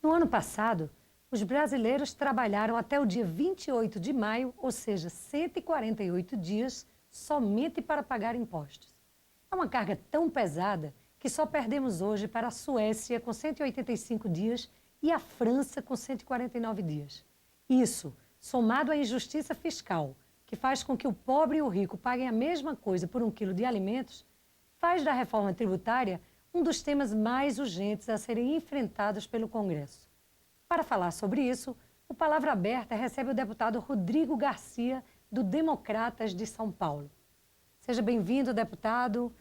No ano passado, os brasileiros trabalharam até o dia 28 de maio, ou seja, 148 dias, somente para pagar impostos. É uma carga tão pesada que só perdemos hoje para a Suécia com 185 dias e a França com 149 dias. Isso, somado à injustiça fiscal, que faz com que o pobre e o rico paguem a mesma coisa por 1 quilo de alimentos, faz da reforma tributária um dos temas mais urgentes a serem enfrentados pelo Congresso. Para falar sobre isso, o Palavra Aberta recebe o deputado Rodrigo Garcia, do Democratas de São Paulo. Seja bem-vindo, deputado.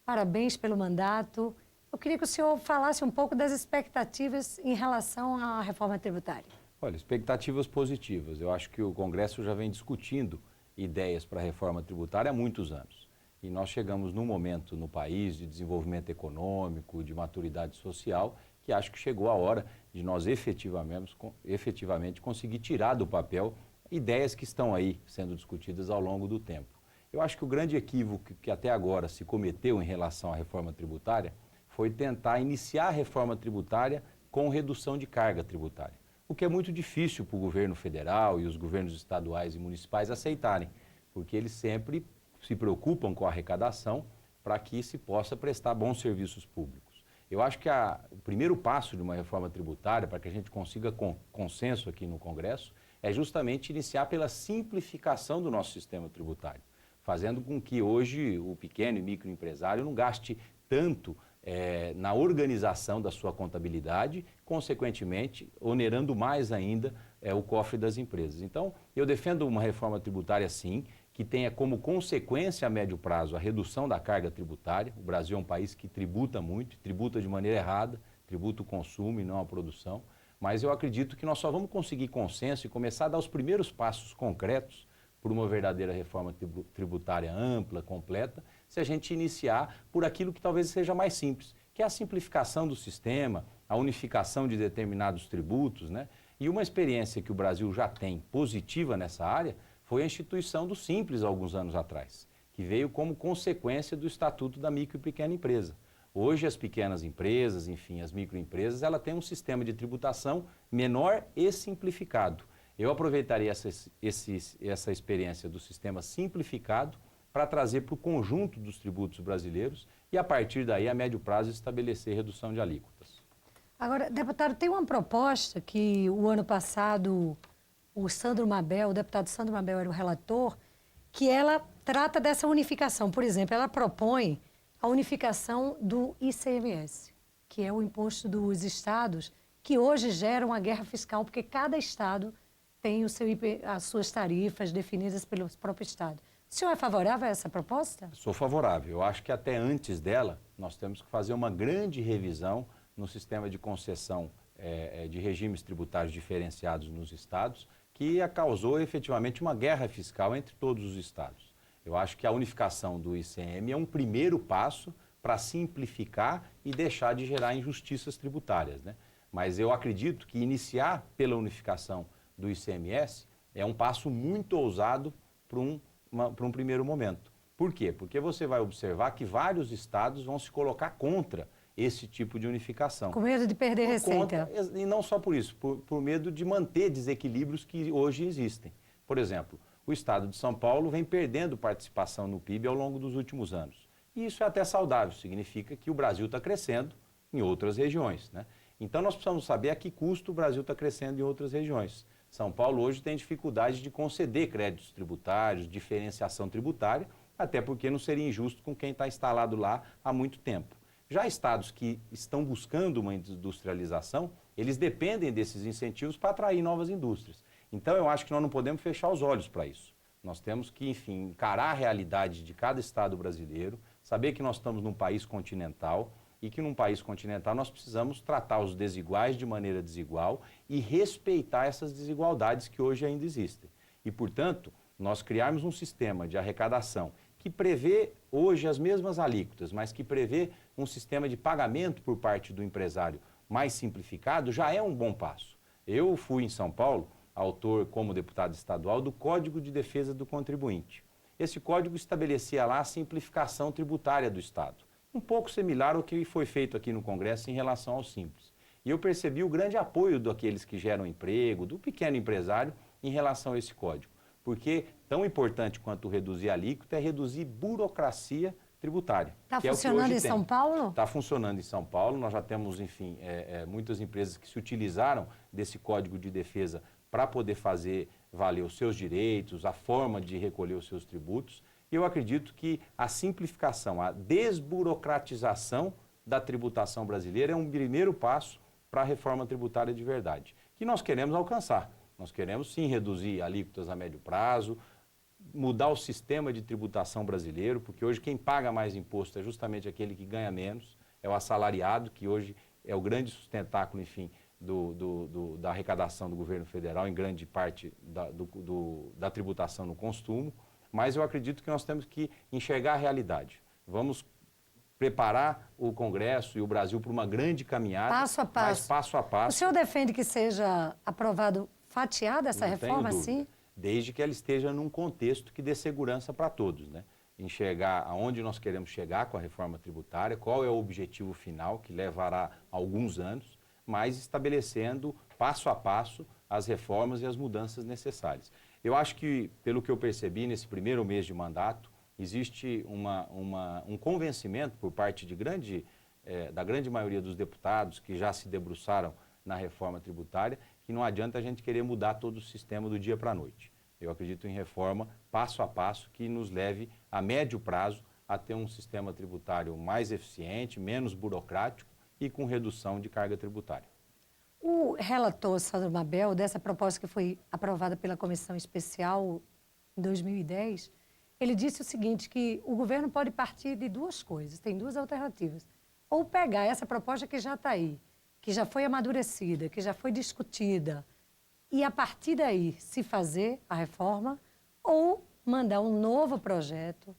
Parabéns pelo mandato. Eu queria que o senhor falasse um pouco das expectativas em relação à reforma tributária. Olha, expectativas positivas. Eu acho que o Congresso já vem discutindo ideias para a reforma tributária há muitos anos. E nós chegamos num momento no país de desenvolvimento econômico, de maturidade social, que acho que chegou a hora de nós efetivamente conseguir tirar do papel ideias que estão aí sendo discutidas ao longo do tempo. Eu acho que o grande equívoco que até agora se cometeu em relação à reforma tributária foi tentar iniciar a reforma tributária com redução de carga tributária, o que é muito difícil para o governo federal e os governos estaduais e municipais aceitarem, porque eles sempre se preocupam com a arrecadação para que se possa prestar bons serviços públicos. Eu acho que o primeiro passo de uma reforma tributária, para que a gente consiga consenso aqui no Congresso, é justamente iniciar pela simplificação do nosso sistema tributário, fazendo com que hoje o pequeno e microempresário não gaste tanto na organização da sua contabilidade, consequentemente, onerando mais ainda o cofre das empresas. Então, eu defendo uma reforma tributária, sim, que tenha como consequência a médio prazo a redução da carga tributária. O Brasil é um país que tributa muito, tributa de maneira errada, tributa o consumo e não a produção. Mas eu acredito que nós só vamos conseguir consenso e começar a dar os primeiros passos concretos por uma verdadeira reforma tributária ampla, completa, se a gente iniciar por aquilo que talvez seja mais simples, que é a simplificação do sistema, a unificação de determinados tributos, né? E uma experiência que o Brasil já tem positiva nessa área foi a instituição do Simples alguns anos atrás, que veio como consequência do Estatuto da Micro e Pequena Empresa. Hoje as pequenas empresas, enfim, as microempresas, ela tem um sistema de tributação menor e simplificado. Eu aproveitaria essa experiência do sistema simplificado para trazer para o conjunto dos tributos brasileiros e, a partir daí, a médio prazo, estabelecer redução de alíquotas. Agora, deputado, tem uma proposta que o ano passado o deputado Sandro Mabel era o relator, que ela trata dessa unificação. Por exemplo, ela propõe a unificação do ICMS, que é o imposto dos estados, que hoje gera uma guerra fiscal, porque cada estado tem as suas tarifas definidas pelo próprio estado. O senhor é favorável a essa proposta? Sou favorável. Eu acho que até antes dela, nós temos que fazer uma grande revisão no sistema de concessão de regimes tributários diferenciados nos estados, que causou efetivamente uma guerra fiscal entre todos os estados. Eu acho que a unificação do ICM é um primeiro passo para simplificar e deixar de gerar injustiças tributárias, né? Mas eu acredito que iniciar pela unificação do ICMS é um passo muito ousado para um primeiro momento. Por quê? Porque você vai observar que vários estados vão se colocar contra esse tipo de unificação. Com medo de perder receita. E não só por isso, por medo de manter desequilíbrios que hoje existem. Por exemplo, o estado de São Paulo vem perdendo participação no PIB ao longo dos últimos anos. E isso é até saudável, significa que o Brasil está crescendo em outras regiões, né? Então nós precisamos saber a que custo o Brasil está crescendo em outras regiões. São Paulo hoje tem dificuldade de conceder créditos tributários, diferenciação tributária, até porque não seria injusto com quem está instalado lá há muito tempo. Já estados que estão buscando uma industrialização, eles dependem desses incentivos para atrair novas indústrias. Então, eu acho que nós não podemos fechar os olhos para isso. Nós temos que, enfim, encarar a realidade de cada estado brasileiro, saber que nós estamos num país continental e que num país continental nós precisamos tratar os desiguais de maneira desigual e respeitar essas desigualdades que hoje ainda existem. E, portanto, nós criarmos um sistema de arrecadação que prevê hoje as mesmas alíquotas, mas que prevê um sistema de pagamento por parte do empresário mais simplificado, já é um bom passo. Eu fui em São Paulo, autor como deputado estadual do Código de Defesa do Contribuinte. Esse código estabelecia lá a simplificação tributária do Estado, um pouco similar ao que foi feito aqui no Congresso em relação ao Simples. E eu percebi o grande apoio daqueles que geram emprego, do pequeno empresário, em relação a esse código. Porque tão importante quanto reduzir a alíquota é reduzir burocracia tributária. Está funcionando em São Paulo? Está funcionando em São Paulo. Nós já temos, enfim, muitas empresas que se utilizaram desse Código de Defesa para poder fazer valer os seus direitos, a forma de recolher os seus tributos. E eu acredito que a simplificação, a desburocratização da tributação brasileira é um primeiro passo para a reforma tributária de verdade, que nós queremos alcançar. Nós queremos, sim, reduzir alíquotas a médio prazo, mudar o sistema de tributação brasileiro, porque hoje quem paga mais imposto é justamente aquele que ganha menos, é o assalariado, que hoje é o grande sustentáculo, enfim, da arrecadação do governo federal, em grande parte da tributação no consumo. Mas eu acredito que nós temos que enxergar a realidade. Vamos preparar o Congresso e o Brasil para uma grande caminhada, passo a passo. Mas passo a passo. O senhor defende que seja aprovado fatiada essa reforma, sim? Desde que ela esteja num contexto que dê segurança para todos, né? Enxergar aonde nós queremos chegar com a reforma tributária, qual é o objetivo final, que levará alguns anos, mas estabelecendo passo a passo as reformas e as mudanças necessárias. Eu acho que, pelo que eu percebi nesse primeiro mês de mandato, existe um convencimento por parte da grande maioria dos deputados que já se debruçaram na reforma tributária, que não adianta a gente querer mudar todo o sistema do dia para a noite. Eu acredito em reforma passo a passo que nos leve a médio prazo a ter um sistema tributário mais eficiente, menos burocrático e com redução de carga tributária. O relator Sandro Mabel, dessa proposta que foi aprovada pela Comissão Especial em 2010, ele disse o seguinte, que o governo pode partir de duas coisas, tem duas alternativas. Ou pegar essa proposta que já está aí, que já foi amadurecida, que já foi discutida, e a partir daí se fazer a reforma, ou mandar um novo projeto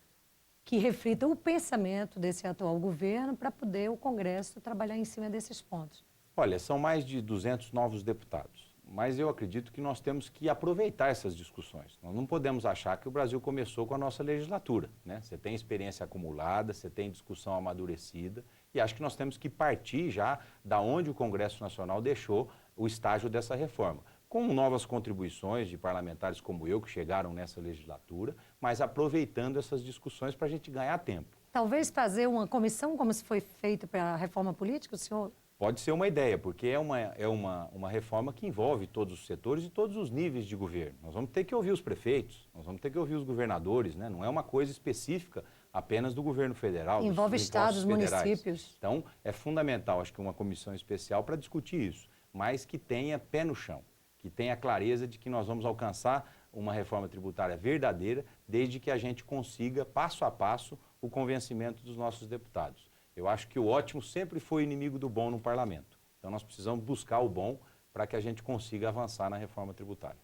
que reflita o pensamento desse atual governo para poder o Congresso trabalhar em cima desses pontos. Olha, são mais de 200 novos deputados, mas eu acredito que nós temos que aproveitar essas discussões. Nós não podemos achar que o Brasil começou com a nossa legislatura, né? Você tem experiência acumulada, você tem discussão amadurecida, e acho que nós temos que partir já da onde o Congresso Nacional deixou o estágio dessa reforma, com novas contribuições de parlamentares como eu, que chegaram nessa legislatura, mas aproveitando essas discussões para a gente ganhar tempo. Talvez fazer uma comissão, como se foi feito para a reforma política, o senhor... Pode ser uma ideia, porque é uma reforma que envolve todos os setores e todos os níveis de governo. Nós vamos ter que ouvir os prefeitos, nós vamos ter que ouvir os governadores, né? Não é uma coisa específica apenas do governo federal. Envolve estados, municípios. Então, é fundamental, acho que uma comissão especial para discutir isso, mas que tenha pé no chão, que tenha clareza de que nós vamos alcançar uma reforma tributária verdadeira, desde que a gente consiga, passo a passo, o convencimento dos nossos deputados. Eu acho que o ótimo sempre foi inimigo do bom no parlamento. Então, nós precisamos buscar o bom para que a gente consiga avançar na reforma tributária.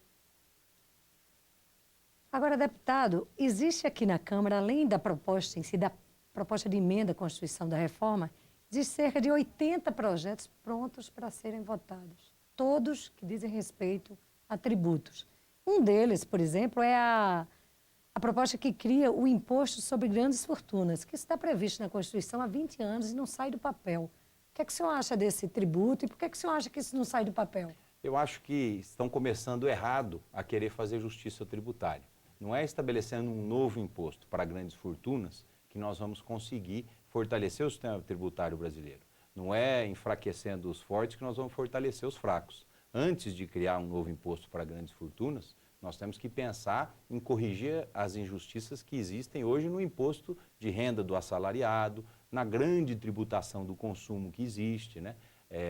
Agora, deputado, existe aqui na Câmara, além da proposta em si, da proposta de emenda à Constituição da reforma, existe cerca de 80 projetos prontos para serem votados. Todos que dizem respeito a tributos. Um deles, por exemplo, é a proposta que cria o imposto sobre grandes fortunas, que está previsto na Constituição há 20 anos e não sai do papel. O que é que o senhor acha desse tributo e por que é que o senhor acha que isso não sai do papel? Eu acho que estão começando errado a querer fazer justiça tributária. Não é estabelecendo um novo imposto para grandes fortunas que nós vamos conseguir fortalecer o sistema tributário brasileiro. Não é enfraquecendo os fortes que nós vamos fortalecer os fracos. Antes de criar um novo imposto para grandes fortunas, nós temos que pensar em corrigir as injustiças que existem hoje no imposto de renda do assalariado, na grande tributação do consumo que existe, né?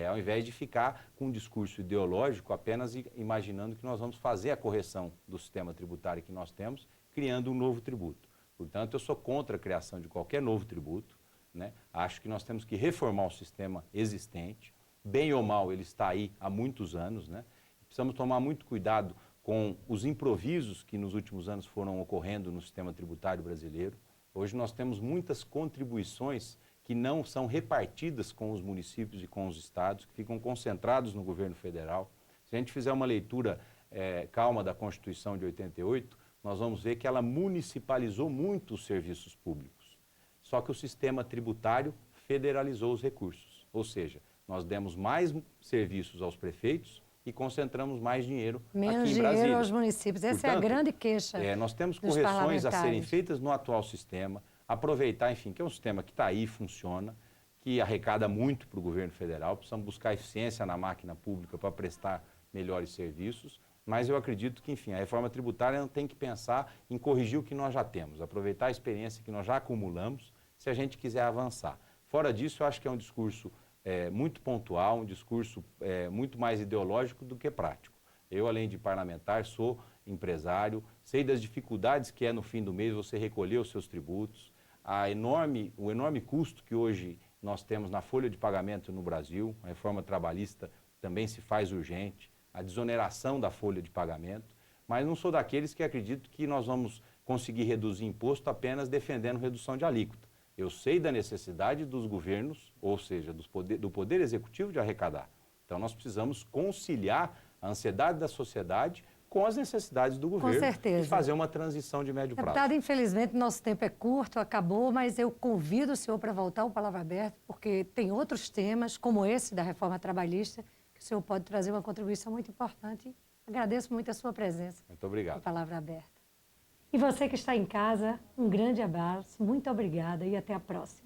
Ao invés de ficar com um discurso ideológico apenas imaginando que nós vamos fazer a correção do sistema tributário que nós temos, criando um novo tributo. Portanto, eu sou contra a criação de qualquer novo tributo, né? Acho que nós temos que reformar o sistema existente, bem ou mal ele está aí há muitos anos, né? Precisamos tomar muito cuidado com os improvisos que nos últimos anos foram ocorrendo no sistema tributário brasileiro. Hoje nós temos muitas contribuições que não são repartidas com os municípios e com os estados, que ficam concentrados no governo federal. Se a gente fizer uma leitura calma da Constituição de 88, nós vamos ver que ela municipalizou muito os serviços públicos. Só que o sistema tributário federalizou os recursos, ou seja, nós demos mais serviços aos prefeitos e concentramos mais dinheiro Menos aqui em dinheiro Brasília. aos municípios. Essa é a Portanto, grande queixa nós temos dos correções a serem parlamentares. feitas no atual sistema, aproveitar, enfim, que é um sistema que está aí, funciona, que arrecada muito para o governo federal, precisamos buscar eficiência na máquina pública para prestar melhores serviços, mas eu acredito que, enfim, a reforma tributária não tem que pensar em corrigir o que nós já temos, aproveitar a experiência que nós já acumulamos, se a gente quiser avançar. Fora disso, eu acho que é um discurso muito pontual, um discurso muito mais ideológico do que prático. Eu, além de parlamentar, sou empresário, sei das dificuldades que é no fim do mês você recolher os seus tributos, o enorme custo que hoje nós temos na folha de pagamento no Brasil, a reforma trabalhista também se faz urgente, a desoneração da folha de pagamento, mas não sou daqueles que acreditam que nós vamos conseguir reduzir imposto apenas defendendo redução de alíquota. Eu sei da necessidade dos governos, ou seja, do Poder Executivo de arrecadar. Então nós precisamos conciliar a ansiedade da sociedade com as necessidades do governo. Com certeza. E fazer uma transição de médio prazo. Deputado, infelizmente, nosso tempo é curto, acabou, mas eu convido o senhor para voltar ao Palavra Aberta, porque tem outros temas, como esse da reforma trabalhista, que o senhor pode trazer uma contribuição muito importante. Agradeço muito a sua presença. Muito obrigado. No Palavra Aberta. E você que está em casa, um grande abraço, muito obrigada e até a próxima.